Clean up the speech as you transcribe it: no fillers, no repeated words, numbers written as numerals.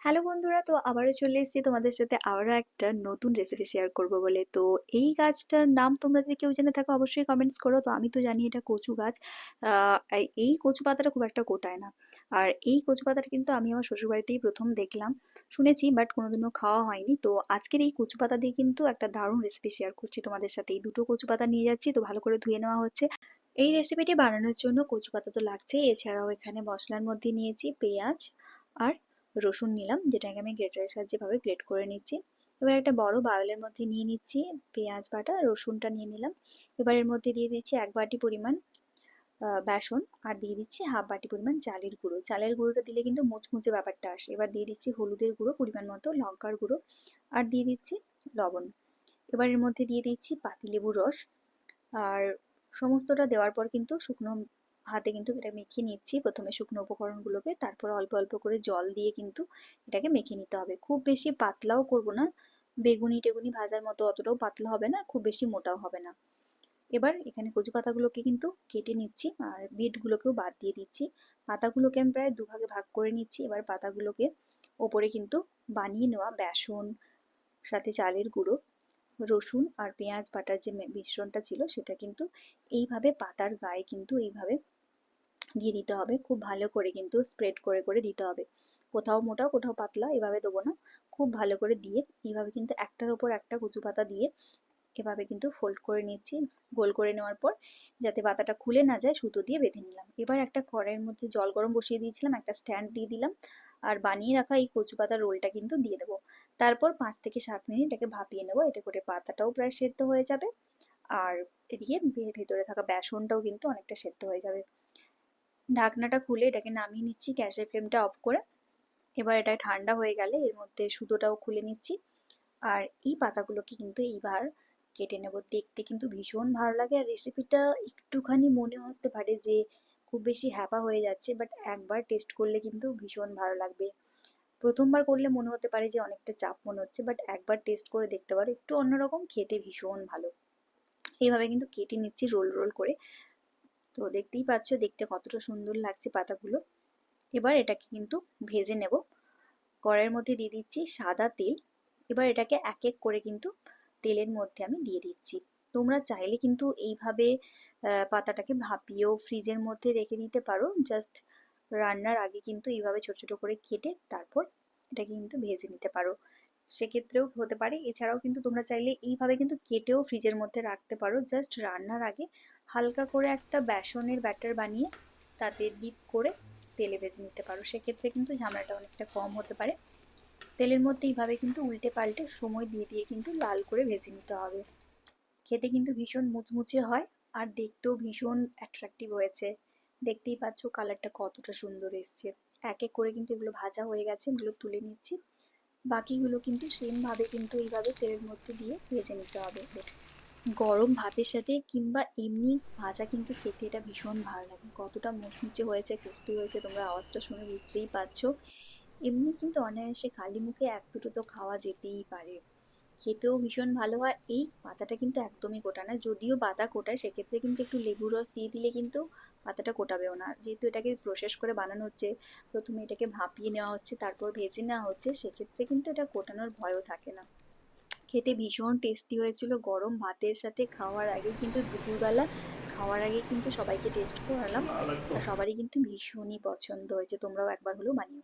Hello বন্ধুরা, তো আবারও চলে এসেছি তোমাদের সাথে আবারও একটা নতুন রেসিপি শেয়ার করব বলে। তো এই গাছটার নাম তোমরা যদি কেউ জেনে থাকো অবশ্যই কমেন্টস করো। তো আমি তো জানি এটা কচু গাছ। এই কচু পাতাটা খুব একটা গোটায় না। আর এই কচু পাতাটা কিন্তু আমি আমার শ্বশুরবাড়িতেই প্রথম দেখলাম, শুনেছি বাট কোনোদিনও খাওয়া হয়নি। তো আজকের এই কচু পাতা দিয়ে কিন্তু একটা দারুণ রেসিপি শেয়ার করছি তোমাদের সাথে। এই দুটো কচু পাতা নিয়ে যাচ্ছি, তো ভালো করে ধুয়ে নেওয়া হচ্ছে। এই রেসিপিটি বানানোর জন্য কচু পাতা তো লাগছেই, এছাড়াও এখানে মশলার মধ্যে নিয়েছি পেঁয়াজ আর রসুন নিলাম, যেটাকে আমি গ্রেটারের সাহায্যে ভাবে গ্রেট করে নিচ্ছি। এবার একটা বড় বাউলের মধ্যে নিয়ে নিচ্ছি পেঁয়াজ বাটা, রসুনটা নিয়ে নিলাম। এবার এর মধ্যে দিয়ে দিচ্ছি 1 বাটি পরিমাণ বেসন, আর দিয়ে দিচ্ছি হাফ বাটি পরিমাণ চালের গুঁড়ো। চালের গুঁড়োটা দিলে কিন্তু মুচমুচে ব্যাপারটা আসে। এবার দিয়ে দিচ্ছি হলুদের গুঁড়ো পরিমাণ মতো, লঙ্কার গুঁড়ো, আর দিয়ে দিচ্ছি লবণ। এবার এর মধ্যে দিয়ে দিচ্ছি পাতিলেবুর রস। আর সমস্তটা দেওয়ার পর কিন্তু শুকনো হাতে কিন্তু এটা মেখে নিচ্ছি প্রথমে শুকনো উপকরণগুলোকে, তারপর অল্প অল্প করে জল দিয়ে কিন্তু এটাকে মেখে নিতে হবে। খুব বেশি পাতলাও করব না, বেগুনি টেগুনি ভাজার মতো অতটাও পাতলা হবে না, খুব বেশি মোটাও হবে না। এবার এখানে কচু পাতাগুলোকে কিন্তু কেটে নিচ্ছি, আর বিটগুলোকেও বাদ দিয়ে দিচ্ছি। পাতাগুলোকে আমি প্রায় দুভাগে ভাগ করে নিচ্ছি। এবার পাতাগুলোকে ওপরে কিন্তু বানিয়ে নেওয়া বেসন, সাথে চালের গুঁড়ো, রসুন আর পেঁয়াজ বাটার যে মিশ্রণটা ছিল সেটা কিন্তু এইভাবে পাতার গায়ে কিন্তু এইভাবে দিয়ে দিতে হবে। খুব ভালো করে কিন্তু স্প্রেড করে করে দিতে হবে, কোথাও মোটা কোথাও পাতলা এভাবে দেবো না। খুব ভালো করে দিয়ে এইভাবে কিন্তু একটার ওপর একটা কচু পাতা দিয়ে এভাবে কিন্তু ফোল্ড করে নিচ্ছি। গোল করে নেওয়ার পর যাতে পাতাটা খুলে না যায় সুতো দিয়ে বেঁধে নিলাম। এবার একটা কড়াইয়ের মধ্যে জল গরম বসিয়ে দিয়েছিলাম, একটা স্ট্যান্ড দিয়ে দিলাম, আর বানিয়ে রাখা এই কচু পাতার রোলটা কিন্তু দিয়ে দেবো। তারপর 5 থেকে 7 মিনিট এটাকে ভাপিয়ে নেবো, এতে করে পাতাটাও প্রায় সেদ্ধ হয়ে যাবে, আর এদিকে ভেতরে থাকা বেসনটাও কিন্তু অনেকটা সেদ্ধ হয়ে যাবে। ঢাকনাটা খুলে এটাকে নামিয়ে নিচ্ছি গ্যাসের ফ্লেমটা অফ করে। এবার এটা ঠান্ডা হয়ে গেলে এর মধ্যে সুতোটাও খুলে নিচ্ছি, আর এই পাতাগুলোকে কিন্তু এইবার কেটে নেব। দেখতে কিন্তু ভীষণ ভালো লাগে, আর রেসিপিটা একটুখানি মনে হতে পারে যে খুব বেশি হ্যাপা হয়ে যাচ্ছে, বাট একবার টেস্ট করলে কিন্তু ভীষণ ভালো লাগবে। প্রথমবার করলে মনে হতে পারে যে অনেকটা চাপ মনে হচ্ছে, বাট একবার টেস্ট করে দেখতে পারো, একটু অন্যরকম, খেতে ভীষণ ভালো। এইভাবে কিন্তু কেটে নিচ্ছি রোল রোল করে। তো দেখতেই পাচ্ছ দেখতে কতটা সুন্দর লাগছে পাতাগুলো। এবার এটাকে কিন্তু ভেজে নেব। কড়াইয়ের মধ্যে দিয়ে দিচ্ছি সাদা তেল। এবার এটাকে এক এক করে কিন্তু তেলের মধ্যে আমি দিয়ে দিচ্ছি। তোমরা চাইলে কিন্তু এইভাবে পাতাটাকে ভাপিয়েও ফ্রিজের মধ্যে রেখে দিতে পারো। জাস্ট রান্নার আগে কিন্তু এইভাবে ছোট ছোট করে কেটে তারপর এটাকে কিন্তু ভেজে নিতে পারো, সেক্ষেত্রেও হতে পারে। এছাড়াও কিন্তু তোমরা চাইলে এইভাবে কিন্তু কেটেও ফ্রিজের মধ্যে রাখতে পারো। জাস্ট রান্নার আগে হালকা করে একটা বেসনের ব্যাটার বানিয়ে তাতে ডিপ করে তেলে ভেজে নিতে পারো, সেক্ষেত্রে কিন্তু ঝামেলাটা অনেকটা কম হতে পারে। তেলের মধ্যে এইভাবে কিন্তু উল্টে পাল্টে সময় দিয়ে দিয়ে কিন্তু লাল করে ভেজে নিতে হবে। খেতে কিন্তু ভীষণ মুচমুচে হয়, আর দেখতেও ভীষণ অ্যাট্রাকটিভ হয়েছে। দেখতেই পাচ্ছ কালারটা কতটা সুন্দর এসছে। এক এক করে কিন্তু এগুলো ভাজা হয়ে গেছে, এগুলো তুলে নিচ্ছি। বাকিগুলো কিন্তু সেম ভাবে কিন্তু এইভাবে তেলের মধ্যে দিয়ে ভেজে নিতে হবে। গরম ভাতের সাথে কিংবা এমনি ভাজা কিন্তু খেতে এটা ভীষণ ভালো লাগে। কতটা মুচমুচে হয়েছে, ক্রিস্পি হয়েছে তোমরা আওয়াজটা শুনে বুঝতেই পারছো। এমনি কিন্তু অনায়াসে খালি মুখে এক দুটো তো খাওয়া যেতেই পারে, খেতেও ভীষণ ভালো হয়। এই পাতাটা কিন্তু একদমই গোটা না, যদিও পাতা কোটায় সেক্ষেত্রে কিন্তু একটু লেবু রস দিয়ে দিলে কিন্তু পাতাটা কোটাবেও না। যেহেতু এটাকে প্রসেস করে বানানো হচ্ছে, প্রথমে এটাকে ভাপিয়ে নেওয়া হচ্ছে তারপর ভেজে নেওয়া হচ্ছে, সেক্ষেত্রে কিন্তু এটা কোটানোর ভয়ও থাকে না। খেতে ভীষণ টেস্টি হয়েছিল। গরম ভাতের সাথে খাওয়ার আগে কিন্তু দুপুরবেলা খাওয়ার আগে কিন্তু সবাইকে টেস্ট করালাম, আর সবারই কিন্তু ভীষণই পছন্দ হয়েছে। তোমরাও একবার হলেও বানিও।